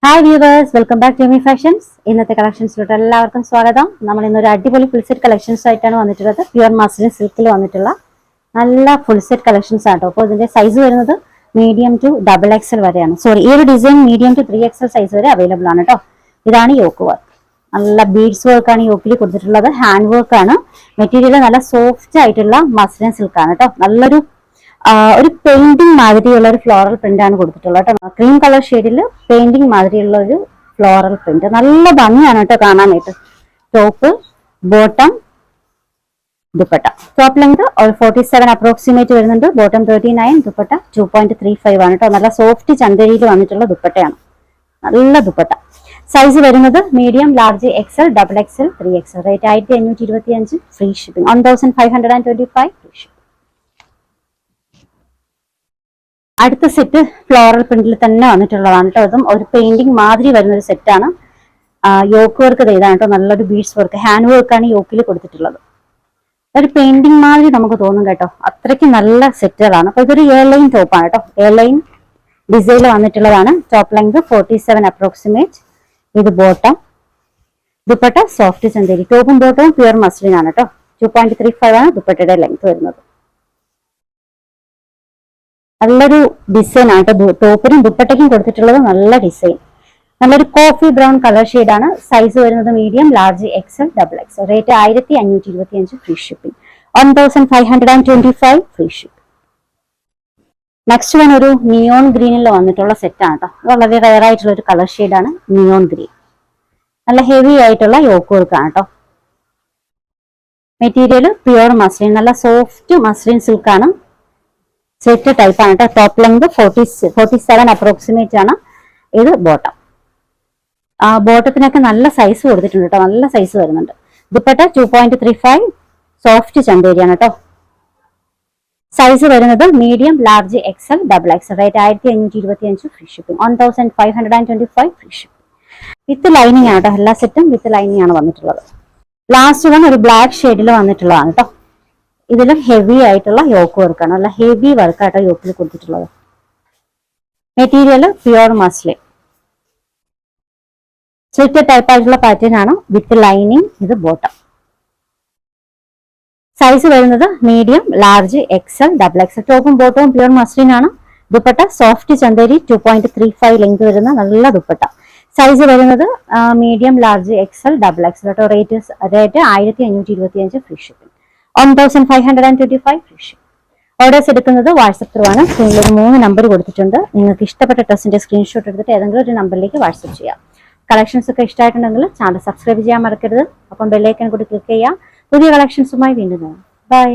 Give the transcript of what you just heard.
Hi viewers, welcome back to Me Fashions. ഇന്നത്തെ കളക്ഷൻസിലോട്ട് എല്ലാവർക്കും സ്വാഗതം. നമ്മൾ ഇന്നൊരു അടിപൊളി ഫുൾ സെറ്റ് കളക്ഷൻസ് ആയിട്ടാണ് വന്നിട്ടുള്ളത്. പ്യുവർ മസ്ലിൻ സിൽക്കിൽ വന്നിട്ടുള്ള നല്ല ഫുൾ സെറ്റ് കളക്ഷൻസ് ആട്ടോ. അപ്പോൾ ഇതിന്റെ സൈസ് വരുന്നത് മീഡിയം ടു XXL വരെയാണ്. ഈ ഒരു design medium to 3XL size വരെ അവൈലബിൾ ആണ് കേട്ടോ. ഇതാണ് യോക്ക് വർക്ക്. നല്ല ബീഡ്സ് വർക്കാണ് യോക്കിൽ കൊടുത്തിട്ടുള്ളത്. ഹാൻഡ് വർക്ക് ആണ്. മെറ്റീരിയൽ നല്ല സോഫ്റ്റ് ആയിട്ടുള്ള മസ്ലിൻ സിൽക്കാണ് കേട്ടോ. നല്ലൊരു ഒരു പെയിന്റിംഗ് മാതിരിയുള്ള ഒരു ഫ്ലോറൽ പ്രിന്റ് ആണ് കൊടുത്തിട്ടുള്ളത് കേട്ടോ. ക്രീം കളർ ഷെയ്ഡിൽ പെയിന്റിംഗ് മാതിരിയുള്ള ഒരു ഫ്ലോറൽ പ്രിന്റ്. നല്ല ഭംഗിയാണ് കേട്ടോ കാണാനായിട്ട്. Top, bottom, dupatta. Top length 47 approximate വരുന്നുണ്ട്. ബോട്ടം 39, ദുപ്പട്ട 2.35 ആണ് കേട്ടോ. നല്ല സോഫ്റ്റ് ചന്തരിയിൽ വന്നിട്ടുള്ള ദുപ്പട്ടയാണ്. നല്ല ദുപ്പട്ട. സൈസ് വരുന്നത് medium, large, XL, XXL, 3XL. Rate 1525. Free shipping. 1525 free shipping. അടുത്ത സെറ്റ് ഫ്ലോറൽ പ്രിന്റിൽ തന്നെ വന്നിട്ടുള്ളതാണ് കേട്ടോ. അതും ഒരു പെയിന്റിംഗ് മാതിരി വരുന്ന ഒരു സെറ്റാണ്. യോക്ക് വർക്ക് ഇതാണ് കേട്ടോ. നല്ലൊരു ബീഡ്സ് വർക്ക്, ഹാൻഡ് വർക്കാണ് യോക്കിൽ കൊടുത്തിട്ടുള്ളത്. ഒരു പെയിന്റിംഗ് മാതിരി നമുക്ക് തോന്നും കേട്ടോ. അത്രയ്ക്ക് നല്ല സെറ്റുകളാണ്. അപ്പൊ ഇതൊരു എയർലൈൻ ടോപ്പാണ് കേട്ടോ. എയർലൈൻ ഡിസൈനിൽ വന്നിട്ടുള്ളതാണ്. Top length 47 approximate. ഇത് ബോട്ടം. ദുപ്പട്ട സോഫ്റ്റ് ചന്തേരി. ടോപ്പും ബോട്ടവും പ്യുവർ മസ്ലിൻ ആണ് കേട്ടോ. 2.35 ആണ് ദുപ്പട്ടയുടെ ലെങ്ത് വരുന്നത്. നല്ലൊരു ഡിസൈൻ ആണ് കേട്ടോ. ടോപ്പിനും ദുപ്പട്ടയ്ക്കും കൊടുത്തിട്ടുള്ളത് നല്ല ഡിസൈൻ. നല്ലൊരു കോഫി ബ്രൗൺ കളർ ഷെയ്ഡാണ്. സൈസ് വരുന്നത് medium, large, XL, XXL. Rate 1525. Free shipping. 1525 free shipping. Next one ഒരു നിയോൺ ഗ്രീനിൽ വന്നിട്ടുള്ള സെറ്റാണ് കേട്ടോ. വളരെ റയർ ആയിട്ടുള്ള ഒരു കളർ ഷെയ്ഡാണ് നിയോൺ ഗ്രീൻ. നല്ല ഹെവി ആയിട്ടുള്ള യോക്ക് വർക്കാണ് കേട്ടോ. മെറ്റീരിയൽ പ്യുവർ മസ്ലിൻ, നല്ല സോഫ്റ്റ് മസ്ലിൻ സിൽക്കാണ്. സെറ്റ് ടൈപ്പ് ആണ് കേട്ടോ. ടോപ്പ് ലെങ്ത് 47 അപ്രോക്സിമേറ്റ് ആണ്. ഇത് ബോട്ടം. ബോട്ടത്തിനൊക്കെ നല്ല സൈസ് കൊടുത്തിട്ടുണ്ട് കേട്ടോ. നല്ല സൈസ് വരുന്നുണ്ട്. ദുപ്പട്ട 2.35 സോഫ്റ്റ് ചന്തേരിയാണ് കേട്ടോ. സൈസ് വരുന്നത് medium, large, XL, XXL. Rate 1525. Free shipping. 1525 free shipping. With lining ആണ് കേട്ടോ. എല്ലാ സെറ്റും വിത്ത് ലൈനിങ് ആണ് വന്നിട്ടുള്ളത്. ലാസ്റ്റ് വൺ ഒരു ബ്ലാക്ക് ഷെയ്ഡിൽ വന്നിട്ടുള്ളതാണ് കേട്ടോ. ഇതിലും ഹെവി ആയിട്ടുള്ള യോക്ക് വർക്കാണ്. നല്ല ഹെവി വർക്കായിട്ടോ യോക്കിൽ കൊടുത്തിട്ടുള്ളത്. Material pure muslin. Slit type ആയിട്ടുള്ള പാറ്റേൺ ആണ് വിത്ത് ലൈനിങ്. ഇത് ബോട്ടം. സൈസ് വരുന്നത് മീഡിയം, ലാർജ്, XL, XXL. ടോപ്പും ബോട്ടവും പ്യുവർ മസ്ലിൻ ആണ്. ദുപ്പട്ട സോഫ്റ്റ് ചന്തേരി 2.35 ലെങ്ത് വരുന്ന നല്ല ദുപ്പട്ട. സൈസ് വരുന്നത് medium, large, XL, XXL. Rate 1525. Free shipping. 1525 free shipping. Orders എടുക്കുന്നത് വാട്സപ്പ് ത്രൂ ആണ്. സ്ക്രീനിൽ ഒരു 3 നമ്പർ കൊടുത്തിട്ടുണ്ട്. നിങ്ങൾക്ക് ഇഷ്ടപ്പെട്ട ഡ്രസ്സിന്റെ സ്ക്രീൻഷോട്ട് എടുത്തിട്ട് ഏതെങ്കിലും ഒരു നമ്പറിലേക്ക് വാട്സപ്പ് ചെയ്യാം. കളക്ഷൻസ് ഒക്കെ ഇഷ്ടമായിട്ടുണ്ടെങ്കിൽ ചാനൽ സബ്സ്ക്രൈബ് ചെയ്യാൻ മറക്കരുത്. അപ്പം ബെല്ലൈക്കൺ കൂടി ക്ലിക്ക് ചെയ്യാം. പുതിയ കളക്ഷൻസുമായി വീണ്ടും. ബൈ.